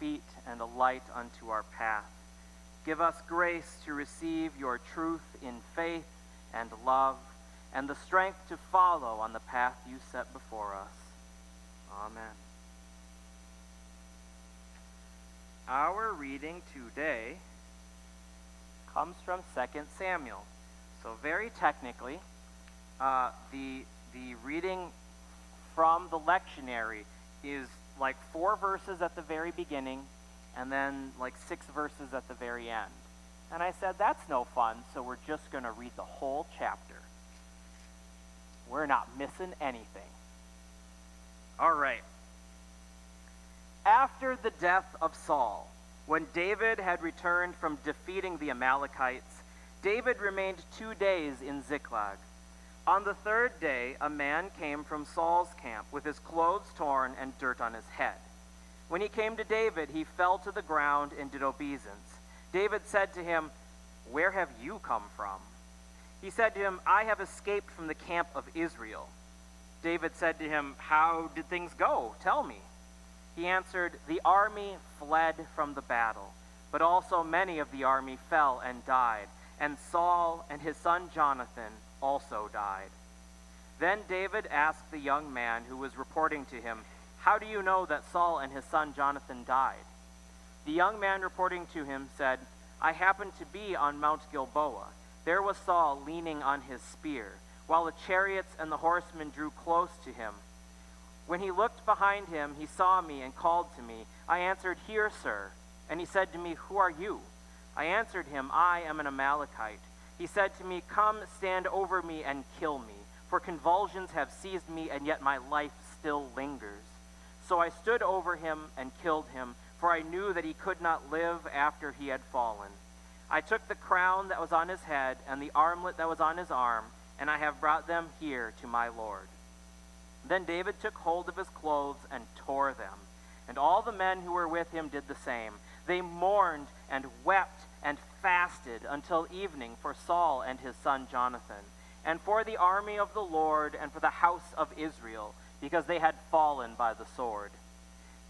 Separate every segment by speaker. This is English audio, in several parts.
Speaker 1: feet and a light unto our path. Give us grace to receive your truth in faith and love, and the strength to follow on the path you set before us. Amen. Our reading today comes from 2 Samuel. So very technically, the reading from the lectionary is like 4 verses at the very beginning and then like 6 verses at the very end. And I said, that's no fun, so we're just going to read the whole chapter. We're not missing anything. All right. After the death of Saul, when David had returned from defeating the Amalekites, David remained 2 days in Ziklag. On the 3rd day, a man came from Saul's camp with his clothes torn and dirt on his head. When he came to David, he fell to the ground and did obeisance. David said to him, "Where have you come from?" He said to him, "I have escaped from the camp of Israel." David said to him, "How did things go? Tell me." He answered, "The army fled from the battle, but also many of the army fell and died, and Saul and his son Jonathan also died." Then David asked the young man who was reporting to him, "How do you know that Saul and his son Jonathan died?" The young man reporting to him said, "I happened to be on Mount Gilboa. There was Saul leaning on his spear, while the chariots and the horsemen drew close to him. When he looked behind him, he saw me and called to me. I answered, 'Here, sir.' And he said to me, 'Who are you?' I answered him, 'I am an Amalekite.' He said to me, 'Come, stand over me and kill me, for convulsions have seized me, and yet my life still lingers.' So I stood over him and killed him, for I knew that he could not live after he had fallen. I took the crown that was on his head and the armlet that was on his arm, and I have brought them here to my Lord." Then David took hold of his clothes and tore them, and all the men who were with him did the same. They mourned and wept and fasted until evening for Saul and his son Jonathan, and for the army of the Lord and for the house of Israel, because they had fallen by the sword.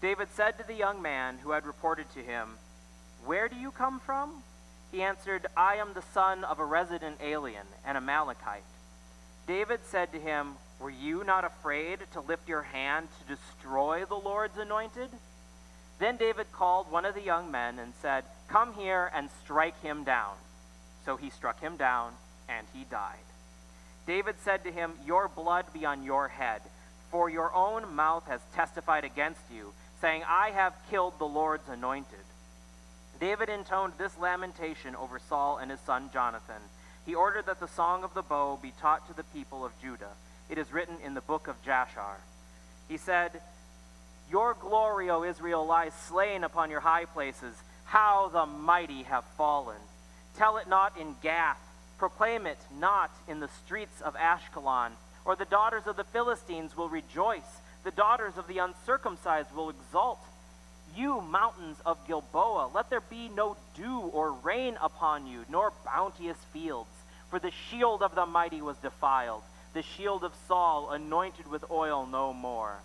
Speaker 1: David said to the young man who had reported to him, "Where do you come from?" He answered, "I am the son of a resident alien, an Amalekite." David said to him, "Were you not afraid to lift your hand to destroy the Lord's anointed?" Then David called one of the young men and said, "Come here and strike him down." So he struck him down, and he died. David said to him, "Your blood be on your head, for your own mouth has testified against you, saying, 'I have killed the Lord's anointed.'" David intoned this lamentation over Saul and his son Jonathan. He ordered that the song of the bow be taught to the people of Judah. It is written in the book of Jashar. He said, "Your glory, O Israel, lies slain upon your high places. How the mighty have fallen. Tell it not in Gath. Proclaim it not in the streets of Ashkelon. Or the daughters of the Philistines will rejoice. The daughters of the uncircumcised will exult. You mountains of Gilboa, let there be no dew or rain upon you, nor bounteous fields. For the shield of the mighty was defiled, the shield of Saul anointed with oil no more.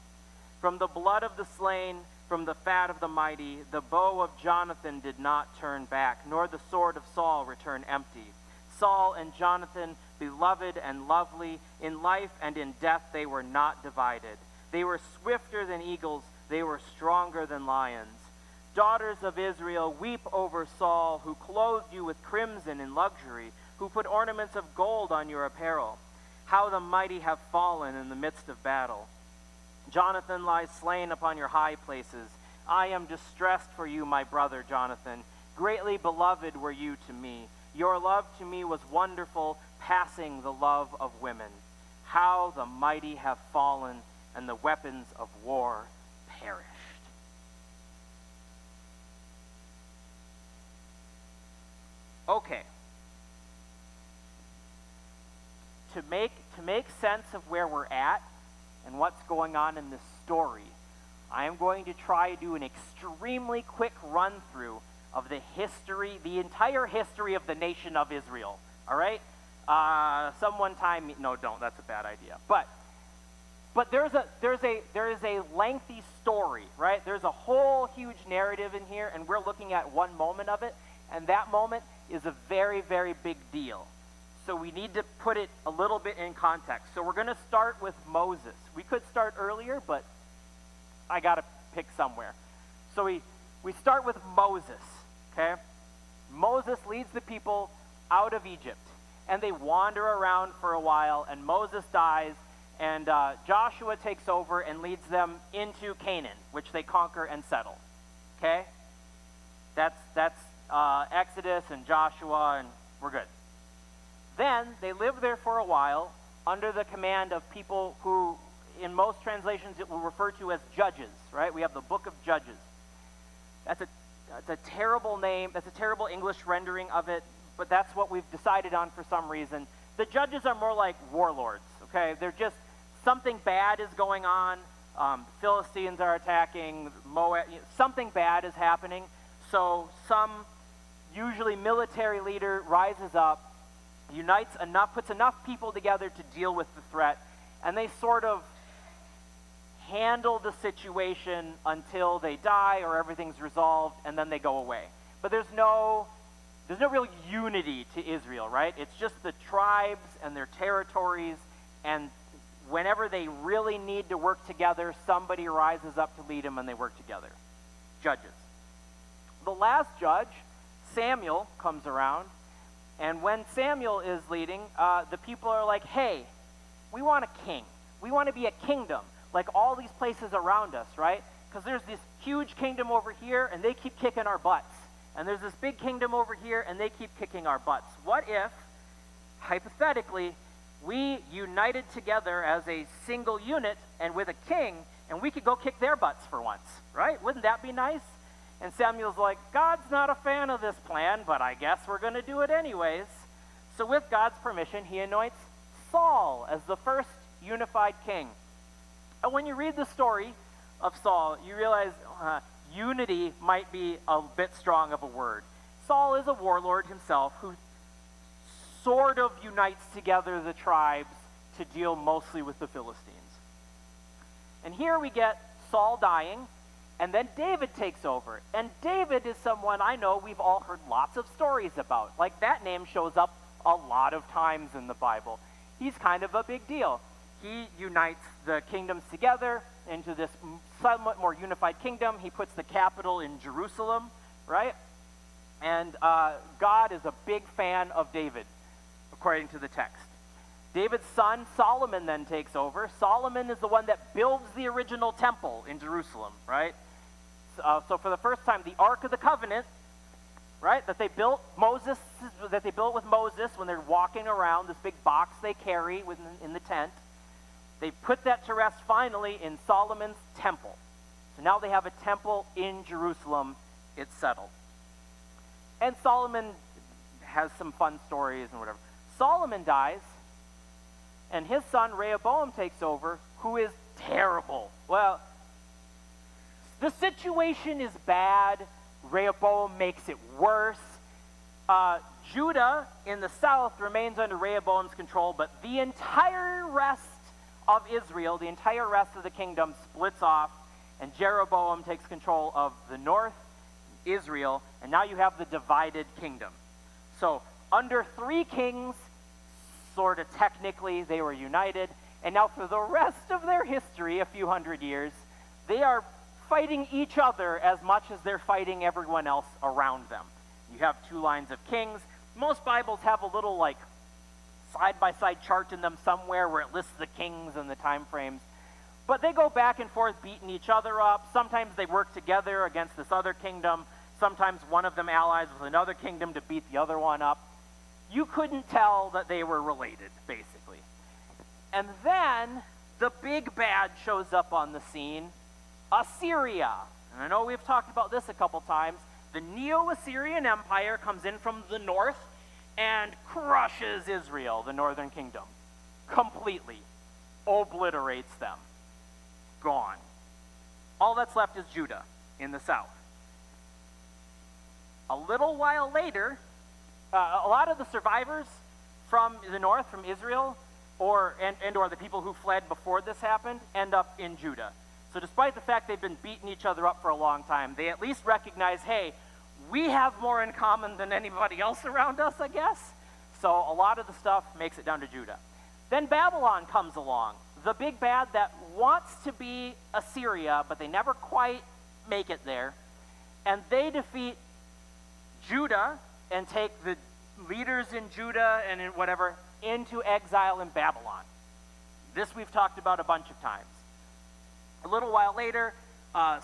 Speaker 1: From the blood of the slain, from the fat of the mighty, the bow of Jonathan did not turn back, nor the sword of Saul return empty. Saul and Jonathan, beloved and lovely, in life and in death they were not divided. They were swifter than eagles, they were stronger than lions. Daughters of Israel, weep over Saul, who clothed you with crimson in luxury, who put ornaments of gold on your apparel. How the mighty have fallen in the midst of battle. Jonathan lies slain upon your high places. I am distressed for you, my brother Jonathan. Greatly beloved were you to me. Your love to me was wonderful, passing the love of women. How the mighty have fallen, and the weapons of war perished. Okay. To make sense of where we're at and what's going on in this story, I am going to try to do an extremely quick run-through of the history, the entire history of the nation of Israel. All right? No, don't. That's a bad idea. But But there is a lengthy story, right? There's a whole huge narrative in here, and we're looking at one moment of it, and that moment is a very, very big deal. So we need to put it a little bit in context. So we're going to start with Moses. We could start earlier, but I got to pick somewhere. So we start with Moses, okay? Moses leads the people out of Egypt, and they wander around for a while, and Moses dies, and Joshua takes over and leads them into Canaan, which they conquer and settle, okay? That's Exodus and Joshua, and we're good. Then they live there for a while under the command of people who, in most translations, it will refer to as judges, right? We have the book of Judges. That's a terrible name. That's a terrible English rendering of it, but that's what we've decided on for some reason. The judges are more like warlords, okay? They're just, something bad is going on. Philistines are attacking Moab. Something bad is happening. So some, usually military leader, rises up, puts enough people together to deal with the threat, and they sort of handle the situation until they die or everything's resolved, and then they go away. But there's no real unity to Israel, right? It's just the tribes and their territories, and whenever they really need to work together, somebody rises up to lead them, and they work together. Judges. The last judge, Samuel, comes around, and when Samuel is leading, the people are like, hey, we want a king. We want to be a kingdom, like all these places around us, right? Because there's this huge kingdom over here, and they keep kicking our butts. And there's this big kingdom over here, and they keep kicking our butts. What if, hypothetically, we united together as a single unit and with a king, and we could go kick their butts for once, right? Wouldn't that be nice? And Samuel's like, God's not a fan of this plan, but I guess we're going to do it anyways. So with God's permission, he anoints Saul as the first unified king. And when you read the story of Saul, you realize unity might be a bit strong of a word. Saul is a warlord himself who sort of unites together the tribes to deal mostly with the Philistines. And here we get Saul dying, and then David takes over. And David is someone I know we've all heard lots of stories about. Like, that name shows up a lot of times in the Bible. He's kind of a big deal. He unites the kingdoms together into this somewhat more unified kingdom. He puts the capital in Jerusalem, right? And God is a big fan of David, according to the text. David's son, Solomon, then takes over. Solomon is the one that builds the original temple in Jerusalem, right? So for the first time, the Ark of the Covenant, right, that they built with Moses when they're walking around, this big box they carry in the tent, they put that to rest finally in Solomon's temple. So now they have a temple in Jerusalem. It's settled. And Solomon has some fun stories and whatever. Solomon dies, and his son Rehoboam takes over, who is terrible. Well, the situation is bad. Rehoboam makes it worse. Judah in the south remains under Rehoboam's control, but the entire rest of Israel, the entire rest of the kingdom, splits off, and Jeroboam takes control of the north, Israel, and now you have the divided kingdom. So under 3 kings, sort of technically, they were united, and now for the rest of their history, a few hundred years, they are fighting each other as much as they're fighting everyone else around them. You have 2 lines of kings. Most Bibles have a little, like, side-by-side chart in them somewhere where it lists the kings and the time frames. But they go back and forth beating each other up. Sometimes they work together against this other kingdom. Sometimes one of them allies with another kingdom to beat the other one up. You couldn't tell that they were related, basically. And then the big bad shows up on the scene, Assyria. And I know we've talked about this a couple times. The Neo-Assyrian Empire comes in from the north and crushes Israel, the northern kingdom, completely. Obliterates them. Gone. All that's left is Judah in the south. A little while later, a lot of the survivors from the north, from Israel, or the people who fled before this happened end up in Judah. So despite the fact they've been beating each other up for a long time, they at least recognize, hey, we have more in common than anybody else around us, I guess. So a lot of the stuff makes it down to Judah. Then Babylon comes along, the big bad that wants to be Assyria, but they never quite make it there. And they defeat Judah and take the leaders in Judah and in whatever into exile in Babylon. This we've talked about a bunch of times. A little while later,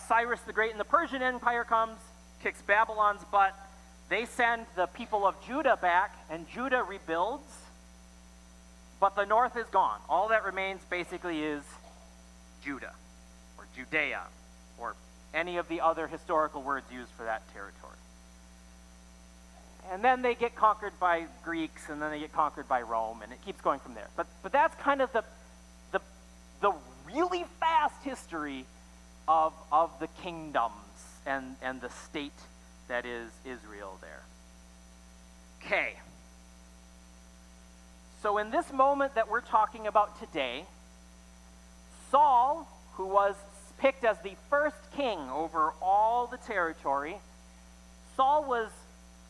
Speaker 1: Cyrus the Great and the Persian Empire comes, kicks Babylon's butt. They send the people of Judah back, and Judah rebuilds, but the north is gone. All that remains basically is Judah, or Judea, or any of the other historical words used for that territory. And then they get conquered by Greeks, and then they get conquered by Rome, and it keeps going from there. But that's kind of the really fast history of the kingdoms and the state that is Israel there. Okay. So in this moment that we're talking about today, Saul, who was picked as the first king over all the territory, Saul was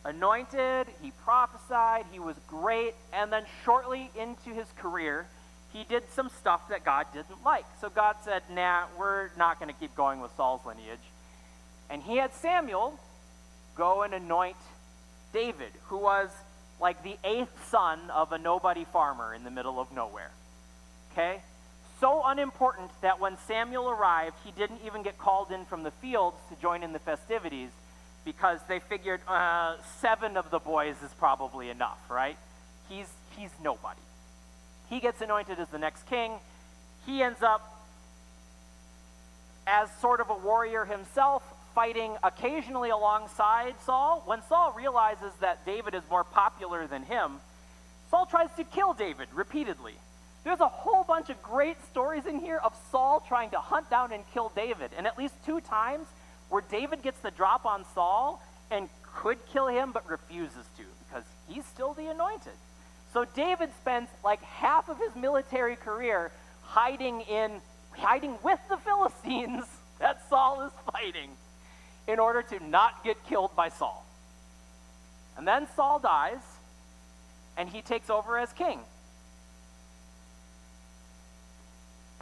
Speaker 1: anointed, he prophesied, he was great, and then shortly into his career, he did some stuff that God didn't like. So God said, nah, we're not going to keep going with Saul's lineage. And he had Samuel go and anoint David, who was like the 8th son of a nobody farmer in the middle of nowhere. Okay? So unimportant that when Samuel arrived, he didn't even get called in from the fields to join in the festivities because they figured 7 of the boys is probably enough, right? He's nobody. He gets anointed as the next king. He ends up as sort of a warrior himself, fighting occasionally alongside Saul. When Saul realizes that David is more popular than him, Saul tries to kill David repeatedly. There's a whole bunch of great stories in here of Saul trying to hunt down and kill David, and at least 2 times where David gets the drop on Saul and could kill him but refuses to because he's still the anointed. So David spends like half of his military career hiding with the Philistines that Saul is fighting in order to not get killed by Saul. And then Saul dies, and he takes over as king.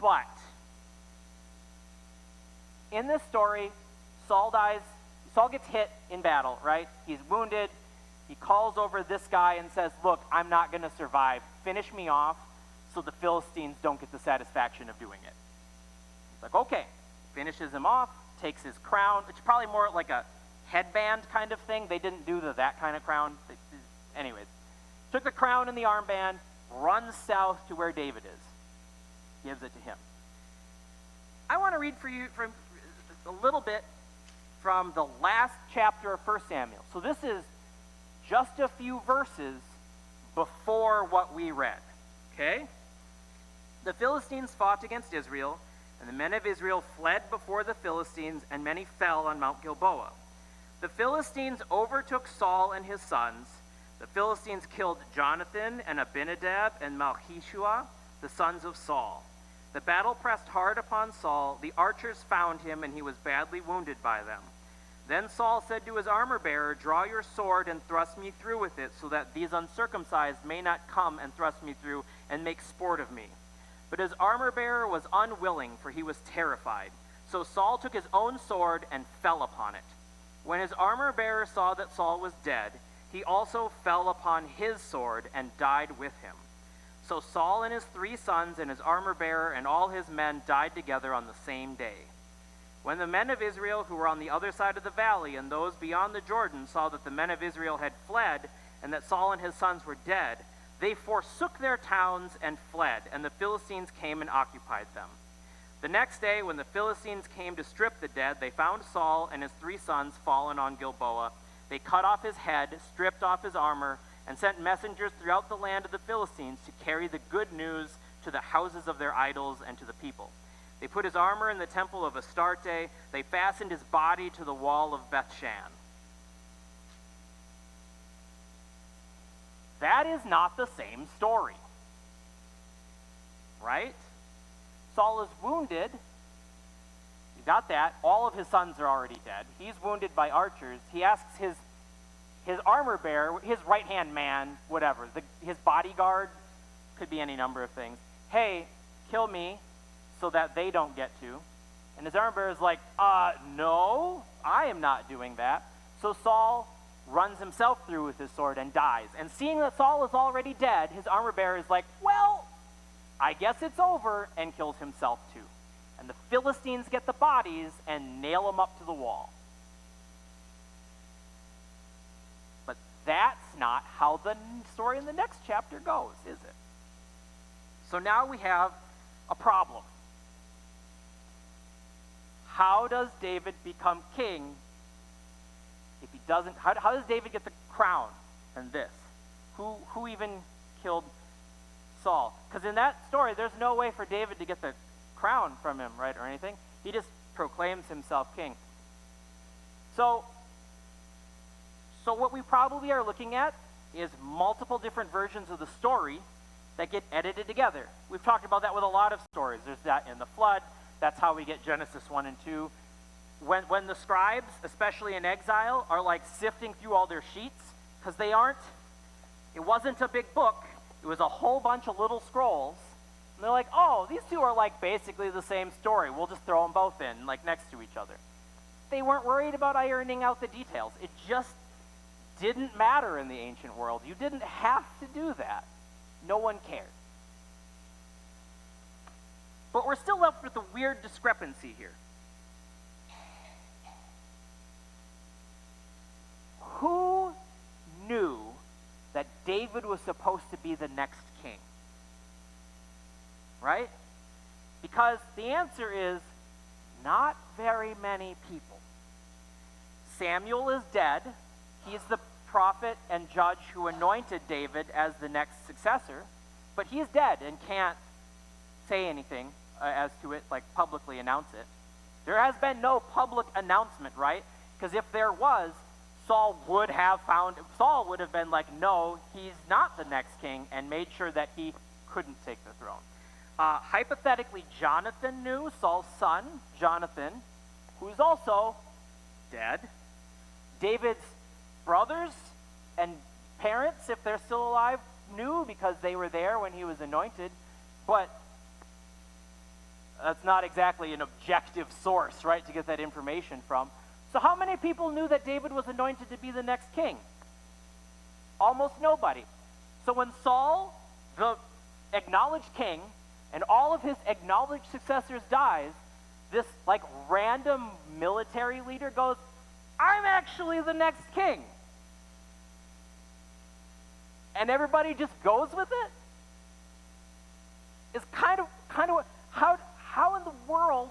Speaker 1: But in this story, Saul dies. Saul gets hit in battle, right? He's wounded. He calls over this guy and says, look, I'm not going to survive. Finish me off so the Philistines don't get the satisfaction of doing it. He's like, okay. Finishes him off, takes his crown. It's probably more like a headband kind of thing. They didn't do that kind of crown. Anyways, took the crown and the armband, runs south to where David is. Gives it to him. I want to read for you from a little bit from the last chapter of 1 Samuel. So this is just a few verses before what we read. Okay? The Philistines fought against Israel, and the men of Israel fled before the Philistines, and many fell on Mount Gilboa. The Philistines overtook Saul and his sons. The Philistines killed Jonathan and Abinadab and Malchishua, the sons of Saul. The battle pressed hard upon Saul. The archers found him, and he was badly wounded by them. Then Saul said to his armor-bearer, draw your sword and thrust me through with it, so that these uncircumcised may not come and thrust me through and make sport of me. But his armor-bearer was unwilling, for he was terrified. So Saul took his own sword and fell upon it. When his armor-bearer saw that Saul was dead, he also fell upon his sword and died with him. So Saul and his 3 sons and his armor-bearer and all his men died together on the same day. When the men of Israel who were on the other side of the valley and those beyond the Jordan saw that the men of Israel had fled and that Saul and his sons were dead, they forsook their towns and fled, and the Philistines came and occupied them. The next day, when the Philistines came to strip the dead, they found Saul and his 3 sons fallen on Gilboa. They cut off his head, stripped off his armor, and sent messengers throughout the land of the Philistines to carry the good news to the houses of their idols and to the people. They put his armor in the temple of Astarte. They fastened his body to the wall of Bethshan. That is not the same story. right? Saul is wounded. You got that. All of his sons are already dead. He's wounded by archers. He asks his armor bearer, his right-hand man, whatever, his bodyguard, could be any number of things, hey, kill me so that they don't get to. And his armor bearer is like, no, I am not doing that. So Saul runs himself through with his sword and dies. And seeing that Saul is already dead, his armor bearer is like, well, I guess it's over, and kills himself too. And the Philistines get the bodies and nail them up to the wall. But that's not how the story in the next chapter goes, is it? So now we have a problem. How does David become king if he doesn't? How does David get the crown and this? Who even killed Saul? Because in that story, there's no way for David to get the crown from him, right, or anything. He just proclaims himself king. So what we probably are looking at is multiple different versions of the story that get edited together. We've talked about that with a lot of stories. There's that in the flood. That's how we get Genesis 1 and 2. When the scribes, especially in exile, are like sifting through all their sheets, because it wasn't a big book, it was a whole bunch of little scrolls. And they're like, oh, these two are like basically the same story. We'll just throw them both in, like next to each other. They weren't worried about ironing out the details. It just didn't matter in the ancient world. You didn't have to do that. No one cared. But we're still left with a weird discrepancy here. Who knew that David was supposed to be the next king? Right? Because the answer is not very many people. Samuel is dead. He's the prophet and judge who anointed David as the next successor, but he's dead and can't say anything as to it, like publicly announce it. There has been no public announcement, right? Because if there was, Saul would have been like, no, he's not the next king, and made sure that he couldn't take the throne. Hypothetically, Jonathan knew, Saul's son, Jonathan, who's also dead. David's brothers and parents, if they're still alive, knew because they were there when he was anointed. But that's not exactly an objective source, right, to get that information from. So how many people knew that David was anointed to be the next king? Almost nobody. So when Saul, the acknowledged king, and all of his acknowledged successors dies, this like random military leader goes, I'm actually the next king. And everybody just goes with it? It's kind of how in the world,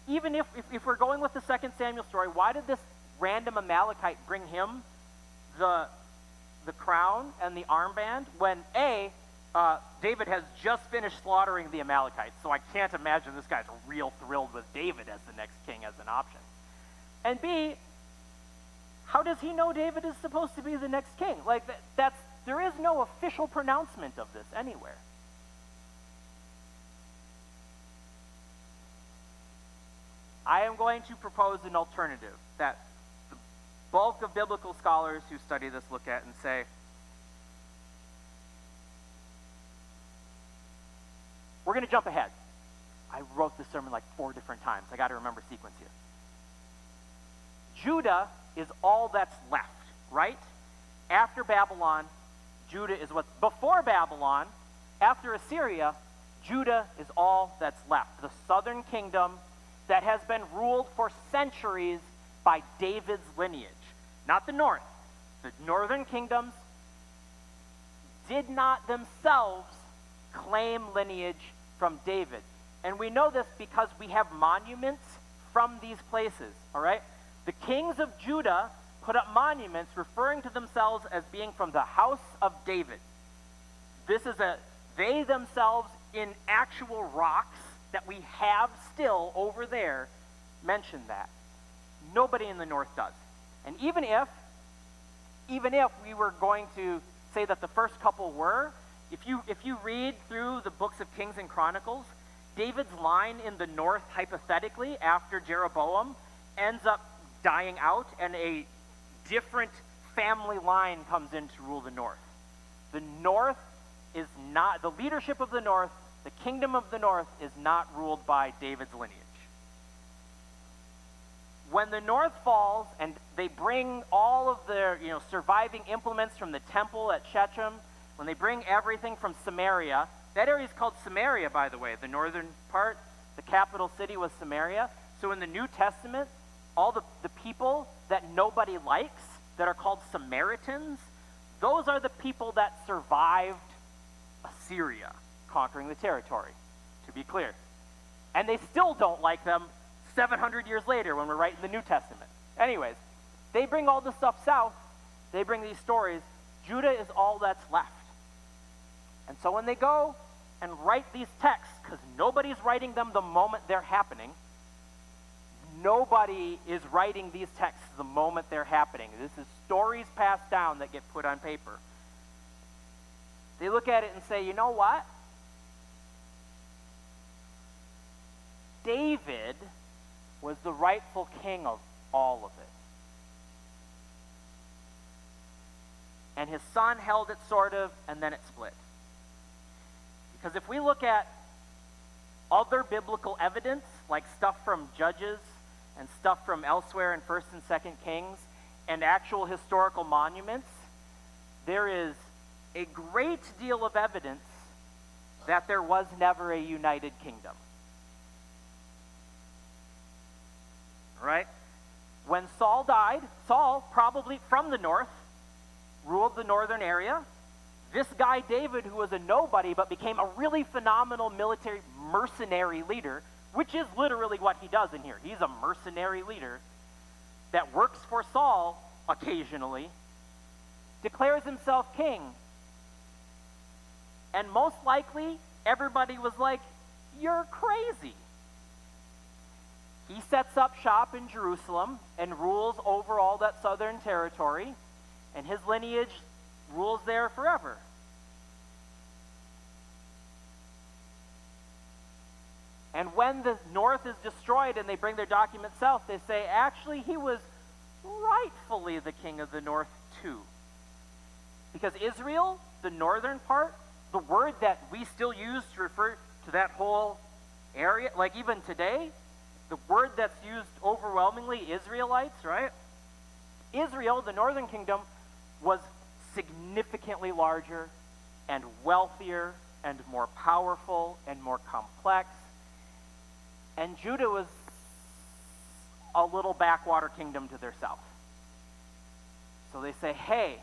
Speaker 1: even if we're going with the 2 Samuel story, why did this random Amalekite bring him the crown and the armband when David has just finished slaughtering the Amalekites, so I can't imagine this guy's real thrilled with David as the next king as an option. And B, how does he know David is supposed to be the next king? Like, there is no official pronouncement of this anywhere. I am going to propose an alternative that the bulk of biblical scholars who study this look at and say, we're going to jump ahead. I wrote this sermon like 4 different times. I got to remember sequence here. Judah is all that's left, right? After Babylon, Judah is what's before Babylon. After Assyria, Judah is all that's left. The southern kingdom that has been ruled for centuries by David's lineage. Not the north. The northern kingdoms did not themselves claim lineage from David. And we know this because we have monuments from these places, all right? The kings of Judah put up monuments referring to themselves as being from the house of David. They themselves in actual rocks that we have still over there mention that. Nobody in the north does. And even if we were going to say that the first couple were, If you read through the books of Kings and Chronicles, David's line in the north, hypothetically, after Jeroboam, ends up dying out, and a different family line comes in to rule the north. The north is not, the leadership of the north, the kingdom of the north is not ruled by David's lineage. When the north falls and they bring all of their surviving implements from the temple at Shechem, when they bring everything from Samaria, that area is called Samaria, by the way, the northern part, the capital city was Samaria. So in the New Testament, all the people that nobody likes, that are called Samaritans, those are the people that survived Assyria conquering the territory, to be clear. And they still don't like them 700 years later when we're writing the New Testament. Anyways, they bring all this stuff south. They bring these stories. Judah is all that's left. And so when they go and write these texts, because nobody's writing them the moment they're happening, nobody is writing these texts the moment they're happening. This is stories passed down that get put on paper. They look at it and say, you know what? David was the rightful king of all of it. And his son held it sort of, and then it split. Because if we look at other biblical evidence, like stuff from Judges and stuff from elsewhere in 1st and 2nd Kings, and actual historical monuments, there is a great deal of evidence that there was never a united kingdom. Right? When Saul died, Saul, probably from the north, ruled the northern area. This guy David, who was a nobody but became a really phenomenal military mercenary leader, which is literally what he does in here. He's a mercenary leader that works for Saul occasionally, declares himself king. And most likely, everybody was like, you're crazy. He sets up shop in Jerusalem and rules over all that southern territory, and his lineage rules there forever. And when the north is destroyed and they bring their documents south, they say, actually, he was rightfully the king of the north too. Because Israel, the northern part, the word that we still use to refer to that whole area, like even today, the word that's used overwhelmingly, Israelites, right? Israel, the northern kingdom, was significantly larger and wealthier and more powerful and more complex. And Judah was a little backwater kingdom to their south. So they say, hey,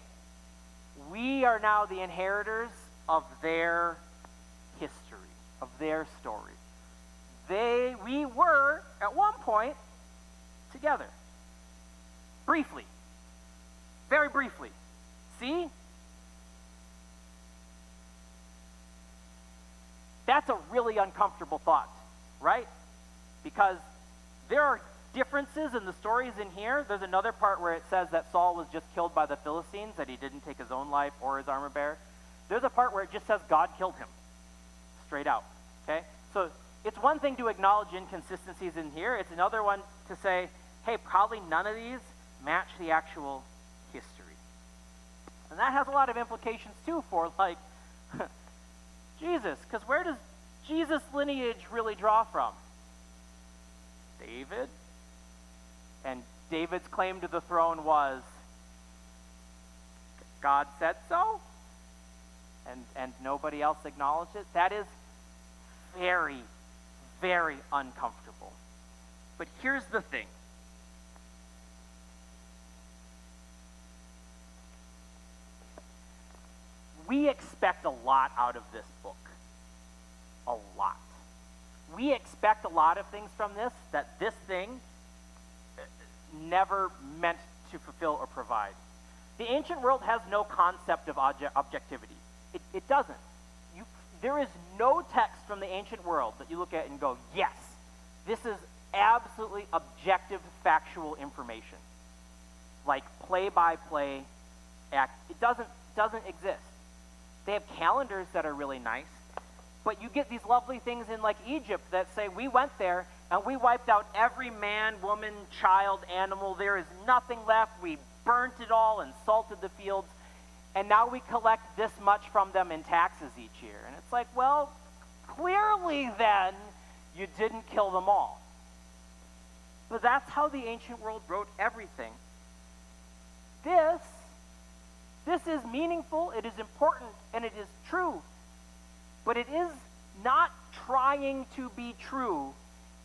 Speaker 1: we are now the inheritors of their history, of their story. We were, at one point, together. Briefly. Very briefly. See? That's a really uncomfortable thought, right? Because there are differences in the stories in here. There's another part where it says that Saul was just killed by the Philistines, that he didn't take his own life or his armor bearer. There's a part where it just says God killed him. Straight out. Okay? So it's one thing to acknowledge inconsistencies in here. It's another one to say, hey, probably none of these match the actual history. And that has a lot of implications, too, for, like, Jesus. Because where does Jesus' lineage really draw from? David. And David's claim to the throne was, God said so? And nobody else acknowledged it? That is very, very uncomfortable. But here's the thing. We expect a lot out of this book. A lot. We expect a lot of things from this that this thing never meant to fulfill or provide. The ancient world has no concept of objectivity. It doesn't. There is no text from the ancient world that you look at and go, yes, this is absolutely objective, factual information. Like play-by-play act. It doesn't exist. They have calendars that are really nice. But you get these lovely things in like Egypt that say, we went there and we wiped out every man, woman, child, animal. There is nothing left. We burnt it all and salted the fields. And now we collect this much from them in taxes each year. And it's like, well, clearly then you didn't kill them all. But that's how the ancient world wrote everything. This is meaningful, it is important, and it is true. But it is not trying to be true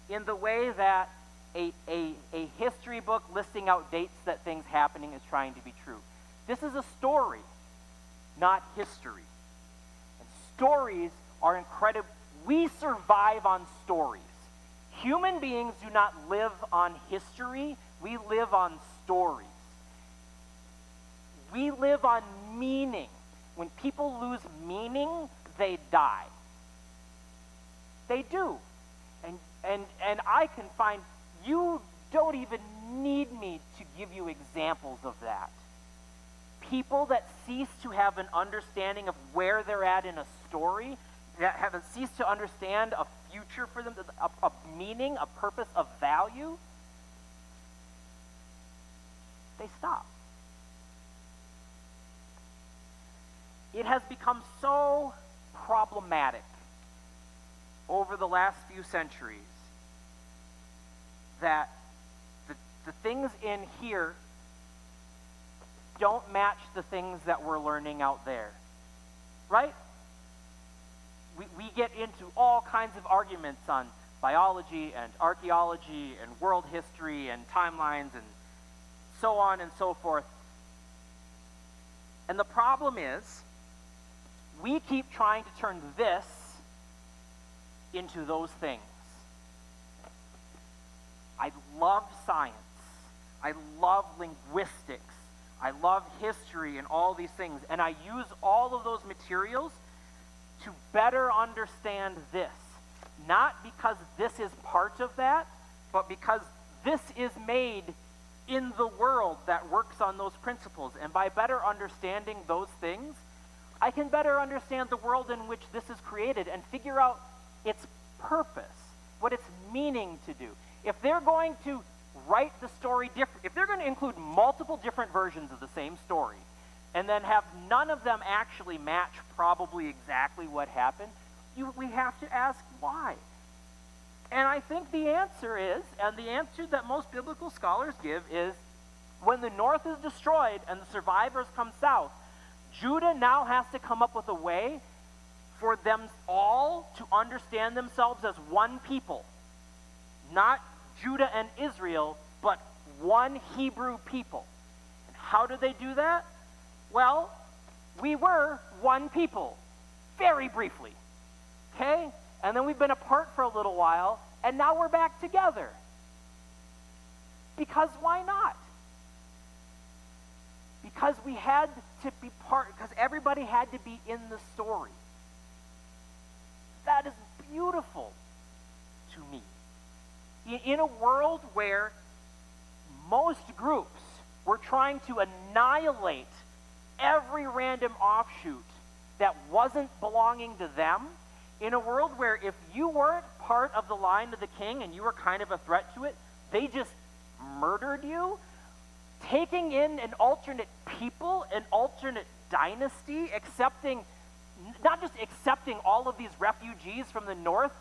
Speaker 1: in the way that a history book listing out dates that things happening is trying to be true. This is a story, not history. And stories are incredible. We survive on stories. Human beings do not live on history. We live on stories. We live on meaning. When people lose meaning, they die. They do. And I can find, you don't even need me to give you examples of that. People that cease to have an understanding of where they're at in a story, that have ceased to understand a future for them, a meaning, a purpose, a value, they stop. It has become so problematic over the last few centuries that the things in here don't match the things that we're learning out there. Right? We get into all kinds of arguments on biology and archaeology and world history and timelines and so on and so forth. And the problem is, we keep trying to turn this into those things. I love science. I love linguistics. I love history and all these things. And I use all of those materials to better understand this. Not because this is part of that, but because this is made in the world that works on those principles. And by better understanding those things, I can better understand the world in which this is created and figure out its purpose, what its meaning to do. If they're going to write the story different, if they're going to include multiple different versions of the same story, and then have none of them actually match probably exactly what happened, we have to ask why. And I think the answer is, and the answer that most biblical scholars give is, when the north is destroyed and the survivors come south, Judah now has to come up with a way for them all to understand themselves as one people. Not Judah and Israel, but one Hebrew people. And how do they do that? Well, we were one people, very briefly. Okay? And then we've been apart for a little while, and now we're back together. Because why not? Because we had to be part, because everybody had to be in the story. That is beautiful to me. In a world where most groups were trying to annihilate every random offshoot that wasn't belonging to them, in a world where if you weren't part of the line of the king and you were kind of a threat to it, they just murdered you, taking in an alternate people, an alternate dynasty, not just accepting all of these refugees from the north,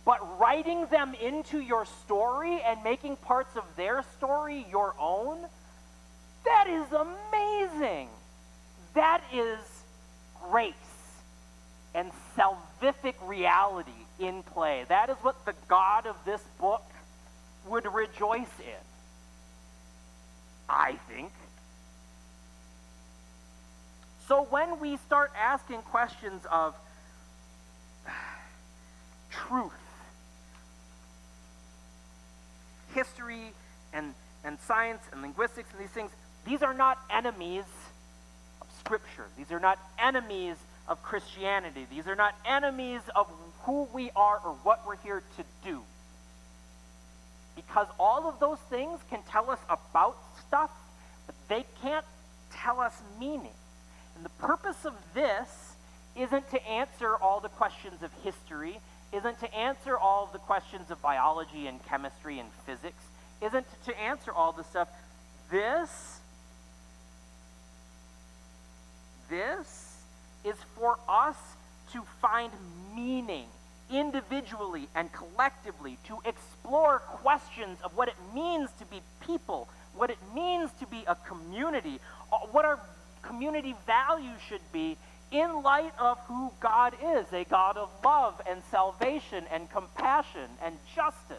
Speaker 1: but writing them into your story and making parts of their story your own, that is amazing. That is grace and salvific reality in play. That is what the God of this book would rejoice in, I think. So when we start asking questions of truth, history and science and linguistics and these things, these are not enemies of Scripture. These are not enemies of Christianity. These are not enemies of who we are or what we're here to do. Because all of those things can tell us about stuff, but they can't tell us meaning. And the purpose of this isn't to answer all the questions of history, isn't to answer all the questions of biology and chemistry and physics, isn't to answer all the stuff. This is for us to find meaning individually and collectively, to explore questions of what it means to be people, what it means to be a community, what our community values should be in light of who God is, a God of love and salvation and compassion and justice.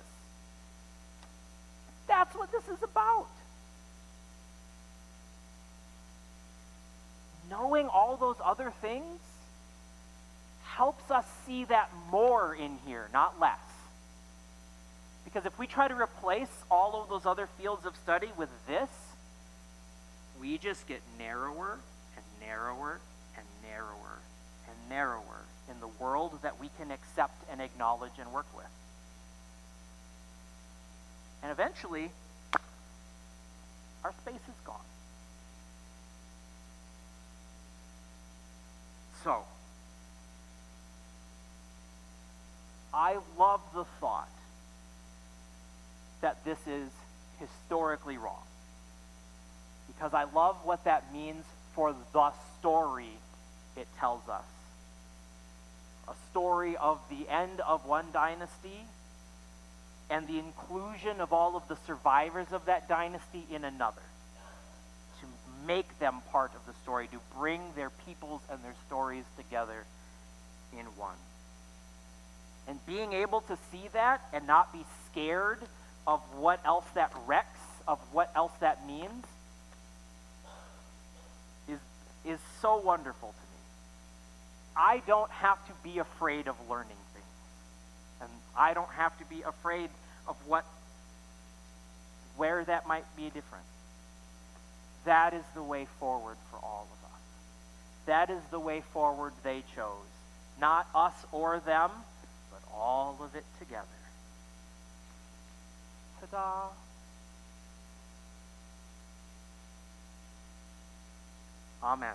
Speaker 1: That's what this is about. Knowing all those other things helps us see that more in here, not less. Because if we try to replace all of those other fields of study with this, we just get narrower and narrower and narrower and narrower in the world that we can accept and acknowledge and work with. And eventually, our space is gone. So, I love the thought that this is historically wrong, because I love what that means for the story it tells us. A story of the end of one dynasty and the inclusion of all of the survivors of that dynasty in another, to make them part of the story, to bring their peoples and their stories together in one. And being able to see that and not be scared of what else that wrecks, of what else that means, is so wonderful to me. I don't have to be afraid of learning things. And I don't have to be afraid of where that might be different. That is the way forward for all of us. That is the way forward they chose. Not us or them, but all of it together. Ta-da! Amen.